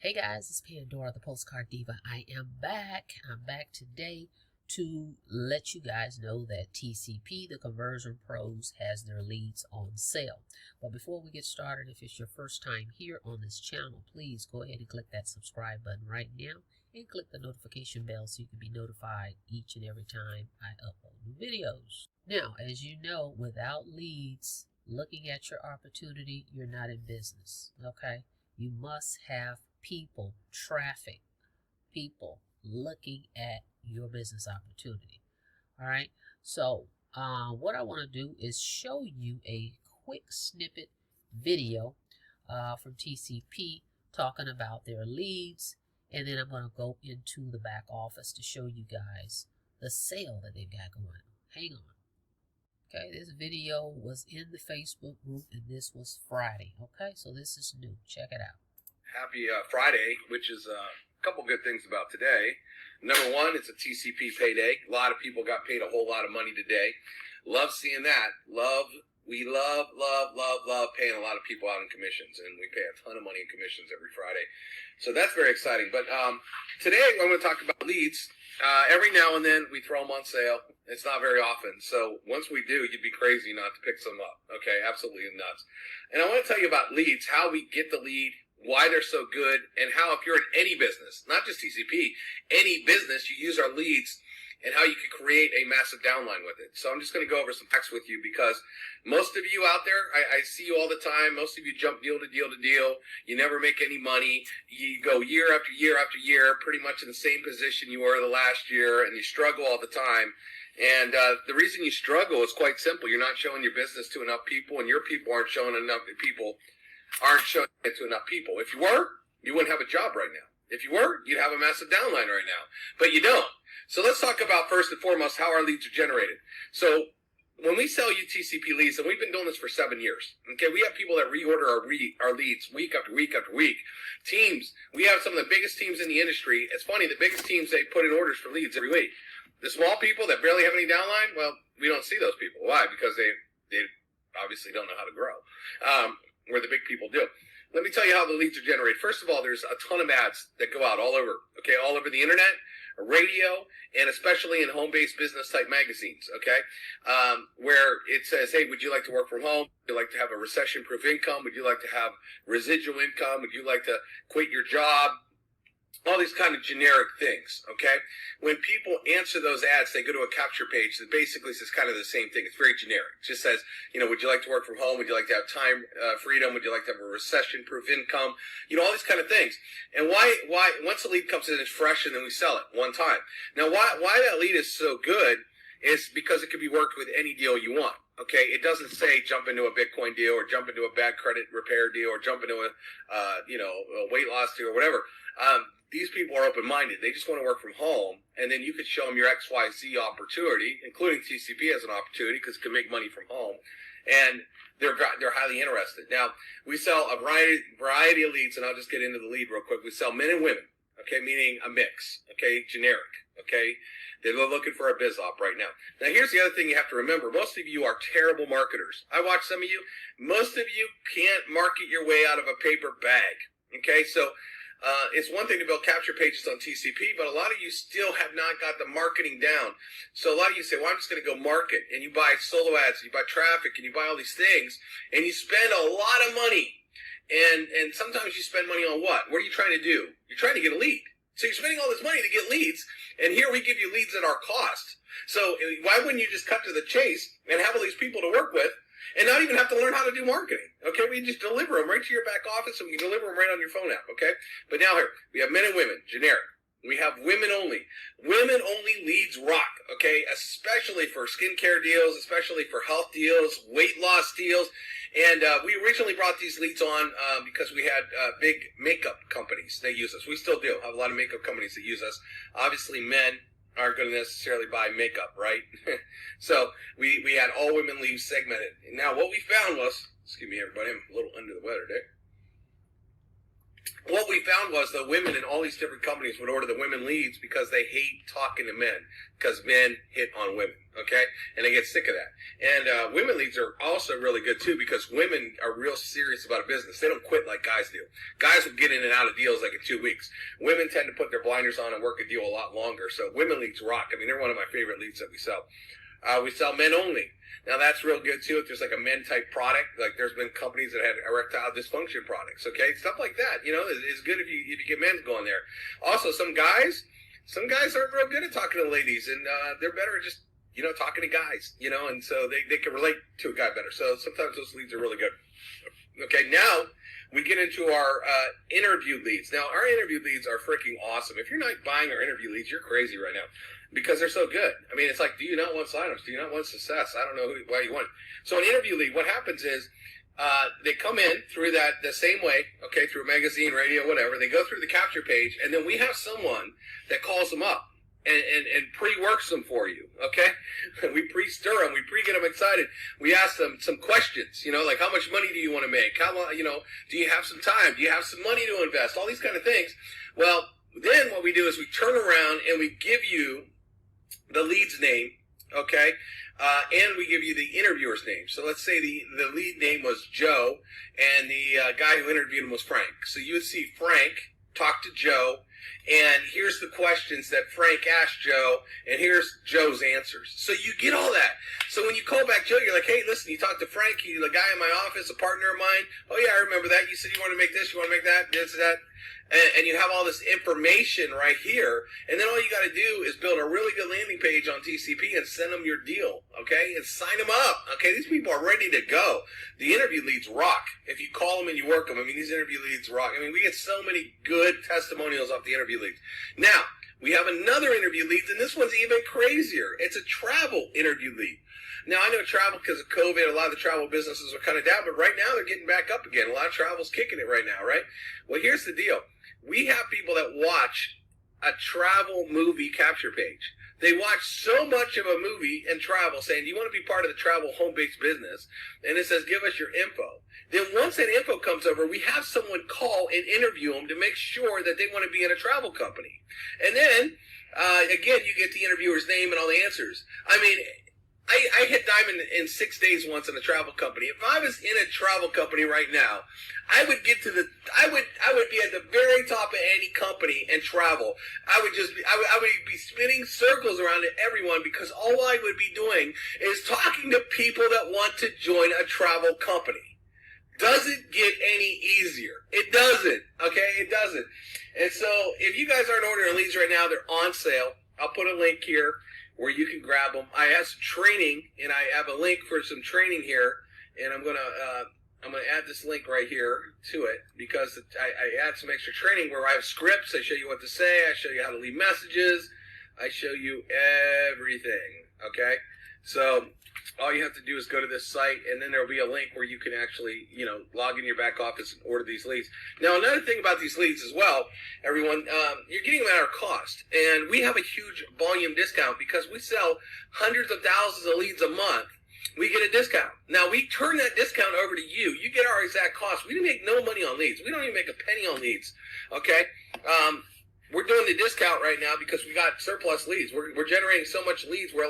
Hey guys, it's Pandora, the Postcard Diva. I am back. I'm back today to let you guys know that TCP, the Conversion Pros, has their leads on sale. But before we get started, if it's your first time here on this channel, please go ahead and click that subscribe button right now and click the notification bell so you can be notified each and every time I upload new videos. Now, as you know, without leads, looking at your opportunity, you're not in business, okay? You must have people, traffic, people looking at your business opportunity. All right. So what I want to do is show you a quick snippet video from TCP talking about their leads. And then I'm going to go into the back office to show you guys the sale that they've got going on. Hang on. Okay, this video was in the Facebook group and this was Friday. Okay, so this is new. Check it out. Happy Friday, which is a couple good things about today. Number one, it's a TCP payday. A lot of people got paid a whole lot of money today. Love seeing that. We love paying a lot of people out in commissions, and we pay a ton of money in commissions every Friday. So that's very exciting. But today I'm going to talk about leads. Every now and then we throw them on sale. It's not very often. So once we do, you'd be crazy not to pick some up. Okay, absolutely nuts. And I want to tell you about leads, how we get the lead, why they're so good, and how if you're in any business, not just TCP, any business, you use our leads and how you can create a massive downline with it. So I'm just going to go over some facts with you because most of you out there, I see you all the time. Most of you jump deal to deal to deal. You never make any money. You go year after year after year, pretty much in the same position you were the last year, and you struggle all the time. And the reason you struggle is quite simple. You're not showing your business to enough people, and your people aren't showing enough people. Aren't showing it to enough people. If you were, you wouldn't have a job right now. If you were, you'd have a massive downline right now. But you don't. So let's talk about first and foremost how our leads are generated. So when we sell you TCP leads, and we've been doing this for 7 years, okay, we have people that reorder our leads week after week after week. Teams, we have some of the biggest teams in the industry. It's funny, the biggest teams, they put in orders for leads every week. The small people that barely have any downline, well, we don't see those people. Why? Because they obviously don't know how to grow. Where the big people do. Let me tell you how the leads are generated. First of all, there's a ton of ads that go out all over, okay, all over the internet, radio, and especially in home-based business type magazines, okay, where it says, hey, would you like to work from home? Would you like to have a recession-proof income? Would you like to have residual income? Would you like to quit your job? All these kind of generic things, okay? When people answer those ads, they go to a capture page that basically says kind of the same thing. It's very generic. It just says, you know, would you like to work from home? Would you like to have time freedom? Would you like to have a recession-proof income? You know, all these kind of things. And why once the lead comes in, it's fresh, and then we sell it one time. Now, why that lead is so good is because it can be worked with any deal you want. Okay, it doesn't say jump into a Bitcoin deal or jump into a bad credit repair deal or jump into a weight loss deal or whatever. These people are open-minded. They just want to work from home, and then you could show them your XYZ opportunity, including TCP as an opportunity because it can make money from home, and they're highly interested. Now, we sell a variety of leads, and I'll just get into the lead real quick. We sell men and women, okay, meaning a mix, okay, generic, okay. They're looking for a biz op right now. Now, here's the other thing you have to remember. Most of you are terrible marketers. I watch some of you. Most of you can't market your way out of a paper bag, okay, so it's one thing to build capture pages on TCP, but a lot of you still have not got the marketing down. So a lot of you say, well, I'm just going to go market, and you buy solo ads, and you buy traffic, and you buy all these things, and you spend a lot of money. And sometimes you spend money on what? What are you trying to do? You're trying to get a lead. So you're spending all this money to get leads, and here we give you leads at our cost. So why wouldn't you just cut to the chase and have all these people to work with and not even have to learn how to do marketing? Okay, we just deliver them right to your back office, and we can deliver them right on your phone app, okay? But now here, we have men and women, generic. We have women only. Women only leads rock, okay? Especially for skincare deals, especially for health deals, weight loss deals. And we originally brought these leads on because we had big makeup companies that use us. We still do have a lot of makeup companies that use us. Obviously, men aren't going to necessarily buy makeup, right? So we had all women leads segmented. And now what we found was, excuse me everybody, I'm a little under the weather today. what we found was the women in all these different companies would order the women leads because they hate talking to men, because men hit on women, okay? And they get sick of that. And women leads are also really good too, because women are real serious about a business. They don't quit like guys do. Guys will get in and out of deals like in 2 weeks. Women tend to put their blinders on and work a deal a lot longer. So women leads rock. I mean, they're one of my favorite leads that we sell. We sell men only. Now that's real good too. If there's like a men type product, like there's been companies that had erectile dysfunction products, okay? Stuff like that, you know, is good if you get men going there. Also, some guys aren't real good at talking to ladies, and they're better at just, you know, talking to guys, you know, and so they can relate to a guy better. So sometimes those leads are really good. Okay, now we get into our interview leads. Now, our interview leads are freaking awesome. If you're not buying our interview leads, you're crazy right now, because they're so good. I mean, it's like, do you not want signups? Do you not want success? I don't know why you want it. So an interview lead, what happens is they come in through the same way, okay, through magazine, radio, whatever. They go through the capture page, and then we have someone that calls them up and pre-works them for you, okay? We pre-stir them. We pre-get them excited. We ask them some questions, you know, like how much money do you want to make? How long, you know, do you have some time? Do you have some money to invest? All these kind of things. Well, then what we do is we turn around and we give you the lead's name, okay? And we give you the interviewer's name. So let's say the lead name was Joe, and the guy who interviewed him was Frank. So you would see Frank talk to Joe, and here's the questions that Frank asked Joe, and here's Joe's answers. So you get all that. So when you call back Joe, you're like, hey, listen, you talked to Frank, he's the guy in my office, a partner of mine. Oh, yeah, I remember that. You said you want to make this, you want to make that, this, that. And you have all this information right here, and then all you got to do is build a really good landing page on TCP and send them your deal, okay? And sign them up, okay? These people are ready to go. The interview leads rock. If you call them and you work them, I mean, these interview leads rock. I mean, we get so many good testimonials off the interview leads. Now, we have another interview lead, and this one's even crazier. It's a travel interview lead. Now, I know travel, because of COVID, a lot of the travel businesses are kind of down, but right now they're getting back up again. A lot of travel's kicking it right now, right? Well, here's the deal. We have people that watch a travel movie capture page. They watch so much of a movie and travel, saying, do you want to be part of the travel home-based business? And it says, give us your info. Then once that info comes over, we have someone call and interview them to make sure that they want to be in a travel company. And then, again, you get the interviewer's name and all the answers. I mean, I hit diamond in 6 days once in a travel company. If I was in a travel company right now, I would get to I would be at the very top of any company and travel. I would be spinning circles around to everyone, because all I would be doing is talking to people that want to join a travel company. Does it get any easier? It doesn't, okay? It doesn't. And so if you guys aren't ordering leads right now, they're on sale. I'll put a link here where you can grab them. I have some training, and I have a link for some training here, and I'm gonna add this link right here to it, because I add some extra training where I have scripts. I show you what to say. I show you how to leave messages. I show you everything. Okay, so all you have to do is go to this site, and then there'll be a link where you can actually, you know, log in your back office and order these leads. Now, another thing about these leads as well, everyone, you're getting them at our cost. And we have a huge volume discount, because we sell hundreds of thousands of leads a month. We get a discount. Now, we turn that discount over to you. You get our exact cost. We make no money on leads. We don't even make a penny on leads, okay? We're doing the discount right now because we got surplus leads. We're generating so much leads, we're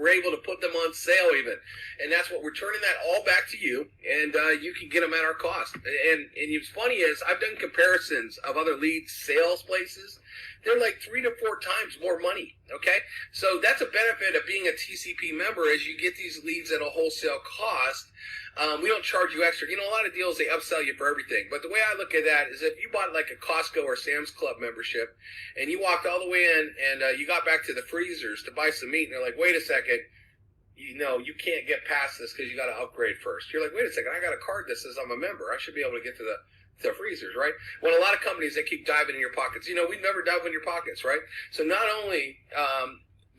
able to put them on sale even. And that's what we're turning that all back to you, and you can get them at our cost. And what's funny is I've done comparisons of other lead sales places. They're like 3 to 4 times more money, okay? So that's a benefit of being a TCP member, is you get these leads at a wholesale cost. We don't charge you extra. You know, a lot of deals, they upsell you for everything. But the way I look at that is, if you bought like a Costco or Sam's Club membership, and you walked all the way in, and you got back to the freezers to buy some meat, and they're like, wait a second, you know, you can't get past this because you got to upgrade first. You're like, wait a second, I got a card that says I'm a member. I should be able to get to the freezers, right? Well, a lot of companies, they keep diving in your pockets. You know, we never dive in your pockets, right? So not only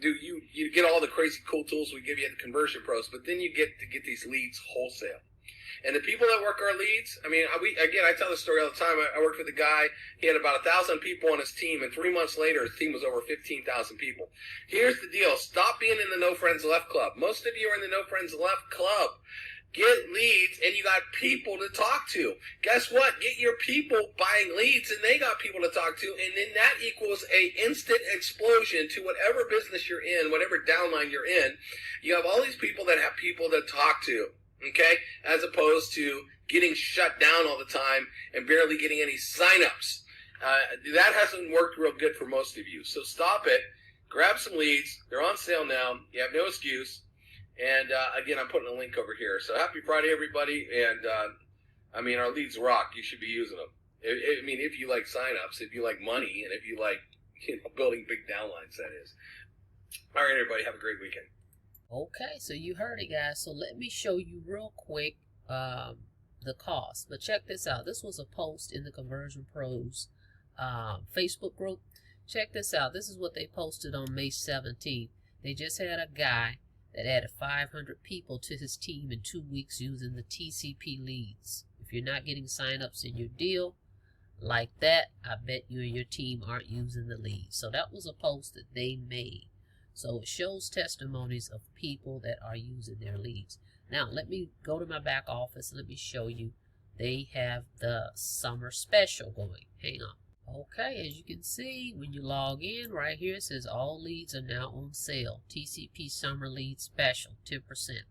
do you get all the crazy cool tools we give you at the Conversion Pros, but then you get to get these leads wholesale. And the people that work our leads, I mean, I tell this story all the time. I worked with a guy. He had about 1,000 people on his team, and 3 months later, his team was over 15,000 people. Here's the deal. Stop being in the No Friends Left Club. Most of you are in the No Friends Left Club get leads, and you got people to talk to. Guess what? Get your people buying leads, and they got people to talk to, and then that equals a instant explosion to whatever business you're in, whatever downline you're in. You have all these people that have people to talk to, okay, as opposed to getting shut down all the time and barely getting any signups. That hasn't worked real good for most of you. So stop it. Grab some leads. They're on sale now. You have no excuse. And again, I'm putting a link over here. So happy Friday, everybody. And I mean, our leads rock. You should be using them. I mean, if you like signups, if you like money, and if you like, building big downlines, that is. All right, everybody, have a great weekend. Okay, so you heard it, guys. So let me show you real quick the cost. But check this out. This was a post in the Conversion Pros Facebook group. Check this out. This is what they posted on May 17th. They just had a guy that added 500 people to his team in 2 weeks using the TCP leads. If you're not getting signups in your deal like that, I bet you and your team aren't using the leads. So that was a post that they made. So it shows testimonies of people that are using their leads. Now, let me go to my back office and let me show you. They have the summer special going. Hang on. Okay, as you can see, when you log in, right here it says all leads are now on sale. TCP Summer Lead Special, 10%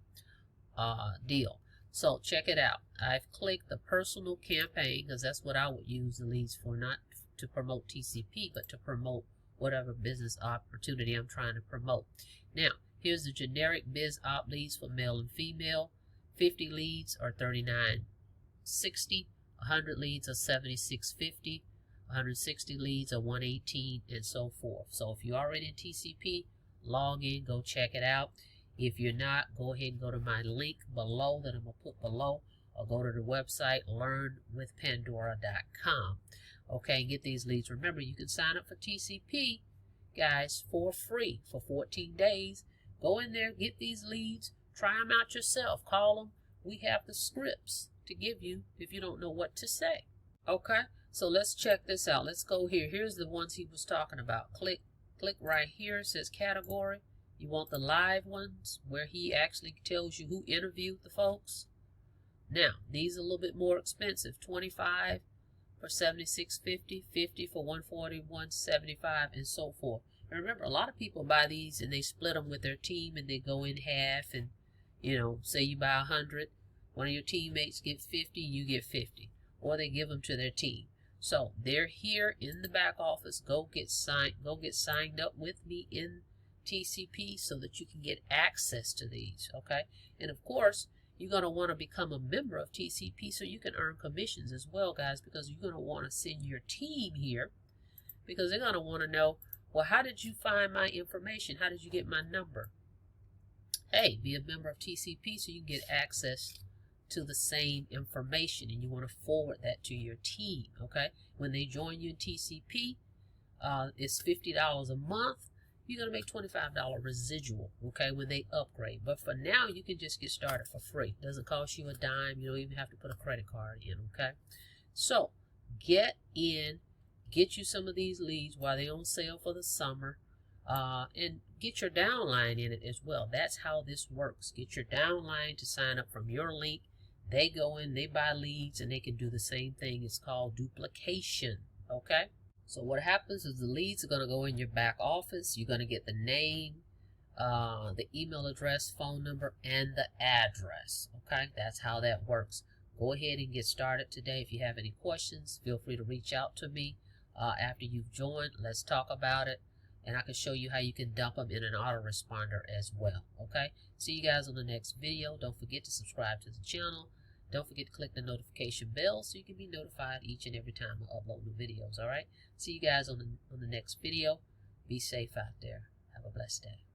deal. So check it out. I've clicked the personal campaign because that's what I would use the leads for, not to promote TCP, but to promote whatever business opportunity I'm trying to promote. Now, here's the generic biz op leads for male and female. 50 leads are $39.60. 100 leads are $76.50. 160 leads are $118, and so forth. So if you're already in TCP, log in, go check it out. If you're not, go ahead and go to my link below that I'm going to put below, or go to the website learnwithpandora.com. Okay, and get these leads. Remember, you can sign up for TCP, guys, for free for 14 days. Go in there, get these leads, try them out yourself, call them. We have the scripts to give you if you don't know what to say. Okay, so let's check this out. Let's go here. Here's the ones he was talking about. Click right here. It says category. You want the live ones where he actually tells you who interviewed the folks. Now, these are a little bit more expensive. 25 for $76.50, 50 for $141, $75, and so forth. And remember, a lot of people buy these and they split them with their team and they go in half. And, you know, say you buy 100, one of your teammates get 50, you get 50. Or they give them to their team. So they're here in the back office. Go get signed up with me in TCP so that you can get access to these. Okay, and of course you're going to want to become a member of TCP so you can earn commissions as well, guys, because you're going to want to send your team here because they're going to want to know, well, how did you find my information? How did you get my number? Hey, be a member of TCP so you can get access to the same information, and you want to forward that to your team. Okay, when they join you in TCP, it's $50 a month. You're gonna make $25 residual. Okay, when they upgrade. But for now, you can just get started for free. Doesn't cost you a dime. You don't even have to put a credit card in. Okay, so get in, get you some of these leads while they're on sale for the summer, and get your downline in it as well. That's how this works. Get your downline to sign up from your link. They go in, they buy leads, and they can do the same thing. It's called duplication. Okay, so what happens is the leads are going to go in your back office. You're going to get the name, the email address, phone number, and the address. Okay, that's how that works. Go ahead and get started today. If you have any questions, feel free to reach out to me after you've joined. Let's talk about it, and I can show you how you can dump them in an autoresponder as well. Okay, see you guys on the next video. Don't forget to subscribe to the channel. Don't forget to click the notification bell so you can be notified each and every time I upload new videos. All right, see you guys on the next video. Be safe out there. Have a blessed day.